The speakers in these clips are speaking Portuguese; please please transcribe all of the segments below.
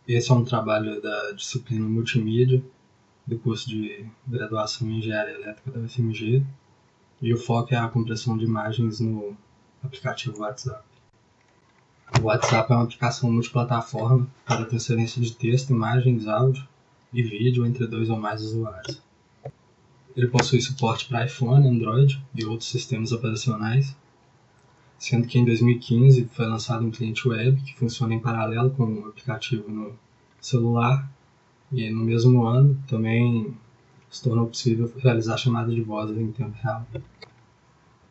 Esse é um trabalho da disciplina Multimídia do curso de graduação em Engenharia Elétrica da UFMG, e o foco é a compressão de imagens no aplicativo WhatsApp. O WhatsApp é uma aplicação multiplataforma para transferência de texto, imagens, áudio e vídeo entre 2 ou mais usuários. Ele possui suporte para iPhone, Android e outros sistemas operacionais, sendo que em 2015 foi lançado um cliente web que funciona em paralelo com o aplicativo no celular, e no mesmo ano também se tornou possível realizar chamadas de voz em tempo real.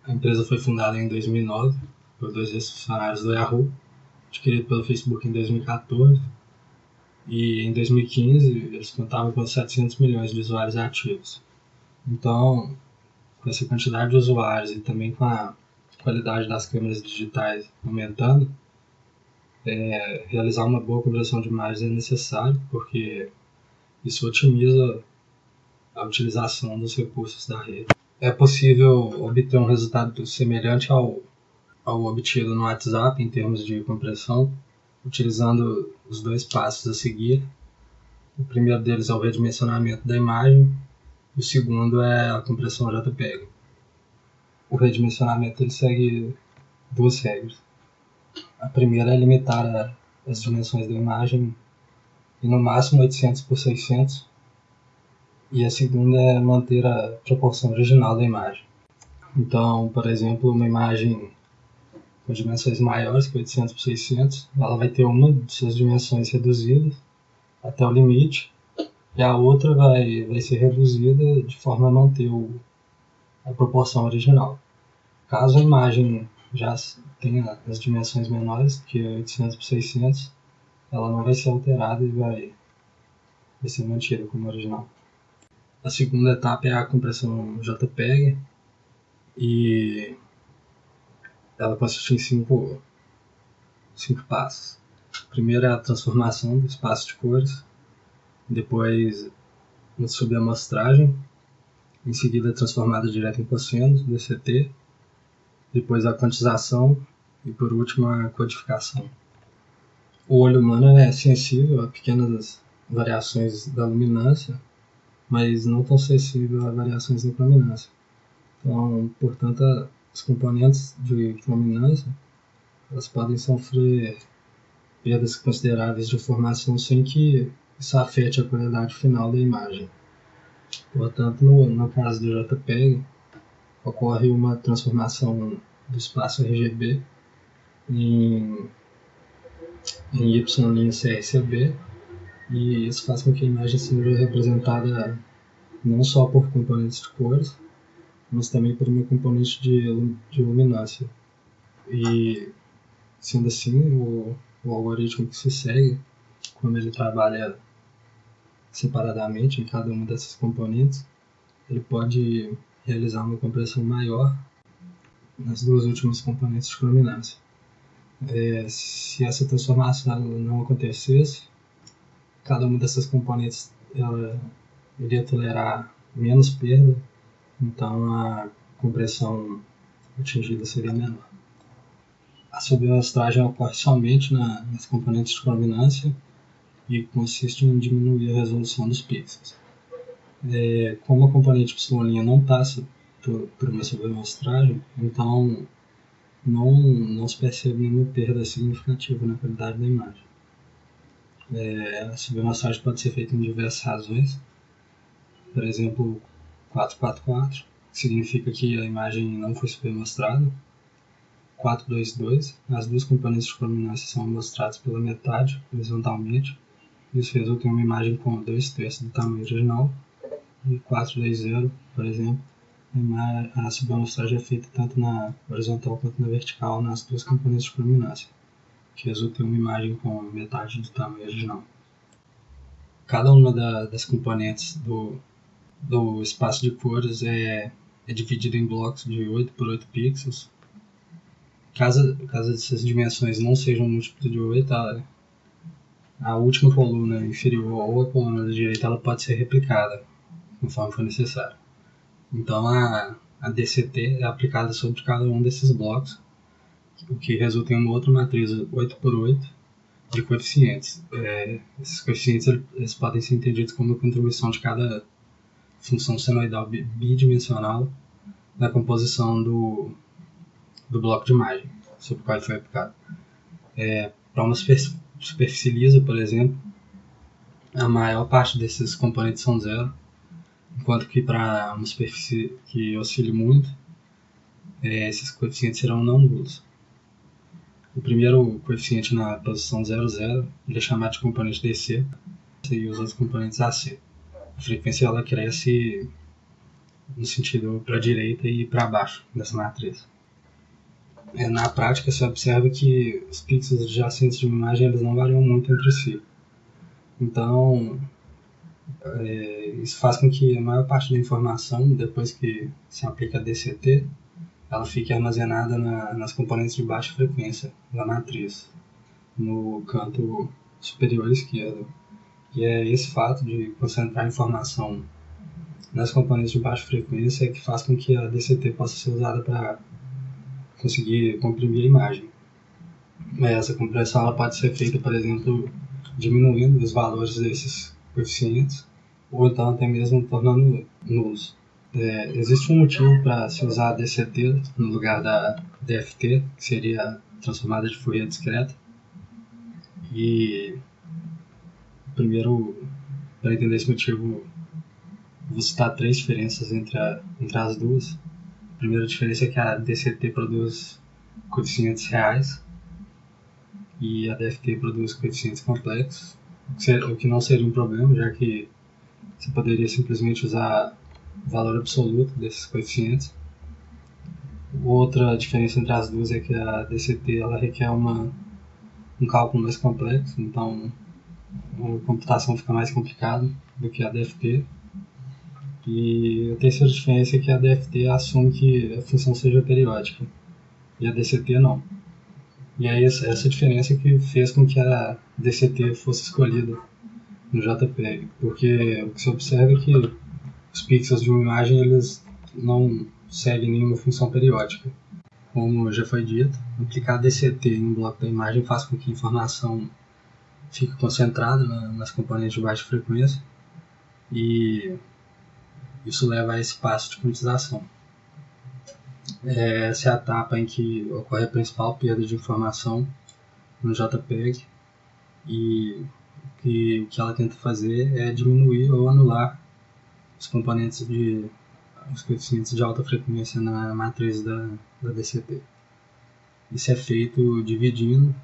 A empresa foi fundada em 2009 por 2 ex-funcionários do Yahoo, adquirido pelo Facebook em 2014, e em 2015 eles contavam com 700 milhões de usuários ativos. Então, com essa quantidade de usuários e também com a qualidade das câmeras digitais aumentando, realizar uma boa compressão de imagens é necessário, porque isso otimiza a utilização dos recursos da rede. É possível obter um resultado semelhante ao obtido no WhatsApp em termos de compressão, utilizando os 2 passos a seguir. O primeiro deles é o redimensionamento da imagem, e o segundo é a compressão JPEG. O redimensionamento ele segue 2 regras. A primeira é limitar as dimensões da imagem em no máximo 800 por 600, e a segunda é manter a proporção original da imagem. Então, por exemplo, uma imagem com dimensões maiores que 800 por 600, ela vai ter uma de suas dimensões reduzidas até o limite, e a outra vai ser reduzida de forma a manter a proporção original. Caso a imagem já tenha as dimensões menores que 800 por 600, ela não vai ser alterada e vai ser mantida como original. A segunda etapa é a compressão JPEG, e ela consiste em 5 passos. Primeiro é a transformação do espaço de cores, depois uma subamostragem, em seguida a transformada direta em cossenos, DCT, depois a quantização e por último a codificação. O olho humano é sensível a pequenas variações da luminância, mas não tão sensível a variações da luminância. Então, portanto, os componentes de luminância elas podem sofrer perdas consideráveis de informação sem que isso afete a qualidade final da imagem. Portanto, no caso do JPEG, ocorre uma transformação do espaço RGB em Y'CRCB, e isso faz com que a imagem seja representada não só por componentes de cores, mas também por uma componente de luminância. E, sendo assim, o algoritmo que se segue, quando ele trabalha separadamente em cada uma dessas componentes, ele pode realizar uma compressão maior nas 2 últimas componentes de luminância. Se essa transformação não acontecesse, cada uma dessas componentes ela iria tolerar menos perda, então a compressão atingida seria menor. A subamostragem ocorre somente nas componentes de luminância e consiste em diminuir a resolução dos pixels. Como a componente Y' não passa por uma subamostragem, então não se percebe nenhuma perda significativa na qualidade da imagem. A subamostragem pode ser feita em diversas razões. Por exemplo, 444, que significa que a imagem não foi subamostrada. 422, as 2 componentes de luminância são amostradas pela metade, horizontalmente. Isso resulta em uma imagem com 2/3 do tamanho original. E 420, por exemplo, a subamostragem é feita tanto na horizontal quanto na vertical nas 2 componentes de luminância, que resulta em uma imagem com metade do tamanho original. Cada uma das componentes do espaço de cores é dividida em blocos de 8 por 8 pixels. Caso essas dimensões não sejam múltiplos de 8, a última coluna inferior ou a coluna da direita ela pode ser replicada, conforme for necessário. Então a DCT é aplicada sobre cada um desses blocos, o que resulta em uma outra matriz 8 por 8, de coeficientes. Esses coeficientes eles podem ser entendidos como a contribuição de cada função senoidal bidimensional na composição do bloco de imagem sobre o qual ele foi aplicado. Para uma superfície lisa, por exemplo, a maior parte desses componentes são zero, enquanto que para uma superfície que oscile muito, esses coeficientes serão não nulos. O primeiro coeficiente na posição 0, 0, ele é chamado de componente DC e os outros componentes AC. A frequência ela cresce no sentido para a direita e para baixo dessa matriz. Na prática, se observa que os pixels adjacentes de uma imagem eles não variam muito entre si. Então, isso faz com que a maior parte da informação, depois que se aplica a DCT, ela fique armazenada nas componentes de baixa frequência da matriz, no canto superior esquerdo. E é esse fato de concentrar informação nas componentes de baixa frequência que faz com que a DCT possa ser usada para conseguir comprimir a imagem. Essa compressão ela pode ser feita, por exemplo, diminuindo os valores desses coeficientes, ou então até mesmo tornando nulos. Existe um motivo para se usar a DCT no lugar da DFT, que seria a transformada de Fourier discreta. E primeiro, para entender esse motivo, vou citar 3 diferenças entre as duas. A primeira diferença é que a DCT produz coeficientes reais e a DFT produz coeficientes complexos, o que não seria um problema, já que você poderia simplesmente usar o valor absoluto desses coeficientes. Outra diferença entre as duas é que a DCT ela requer um cálculo mais complexo, então a computação fica mais complicada do que a DFT. E a terceira diferença é que a DFT assume que a função seja periódica e a DCT não. E é essa diferença que fez com que a DCT fosse escolhida no JPEG, porque o que se observa é que os pixels de uma imagem eles não seguem nenhuma função periódica. Como já foi dito, aplicar DCT em um bloco da imagem faz com que a informação fique concentrada nas componentes de baixa frequência e isso leva a esse passo de quantização. Essa é a etapa em que ocorre a principal perda de informação no JPEG e o que ela tenta fazer é diminuir ou anular os coeficientes de alta frequência na matriz da DCT. Isso é feito dividindo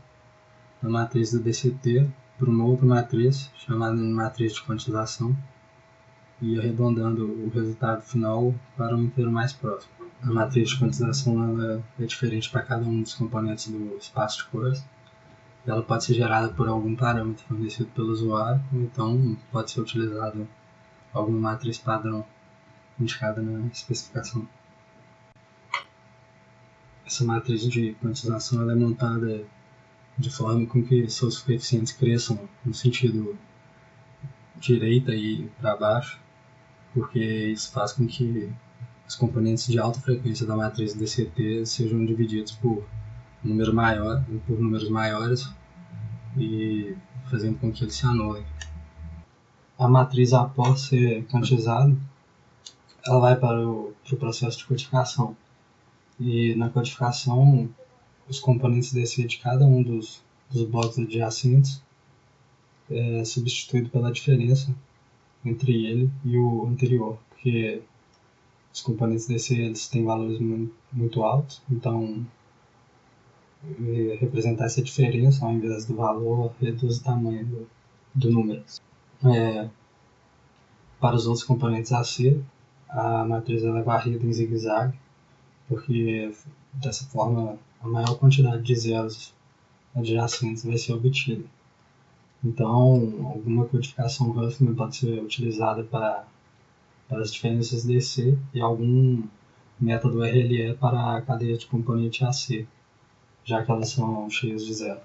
a matriz da DCT por uma outra matriz, chamada de matriz de quantização, e arredondando o resultado final para um inteiro mais próximo. A matriz de quantização ela é diferente para cada um dos componentes do espaço de cores. Ela pode ser gerada por algum parâmetro fornecido pelo usuário, ou então pode ser utilizada alguma matriz padrão indicada na especificação. Essa matriz de quantização ela é montada de forma com que seus coeficientes cresçam no sentido direita e para baixo, porque isso faz com que os componentes de alta frequência da matriz DCT sejam divididos por números maiores e fazendo com que eles se anulem. A matriz, após ser quantizada, ela vai para o processo de codificação. E na codificação, os componentes DC de cada um dos blocos adjacentes é substituído pela diferença entre ele e o anterior, porque os componentes DC eles têm valores muito altos, então representar essa diferença ao invés do valor reduz o tamanho do número. Para os outros componentes AC, a matriz ela é varrida em zigue-zague, porque dessa forma a maior quantidade de zeros adjacentes vai ser obtida. Então, alguma codificação Huffman pode ser utilizada para as diferenças DC e algum método RLE para a cadeia de componente AC, já que elas são cheias de zero.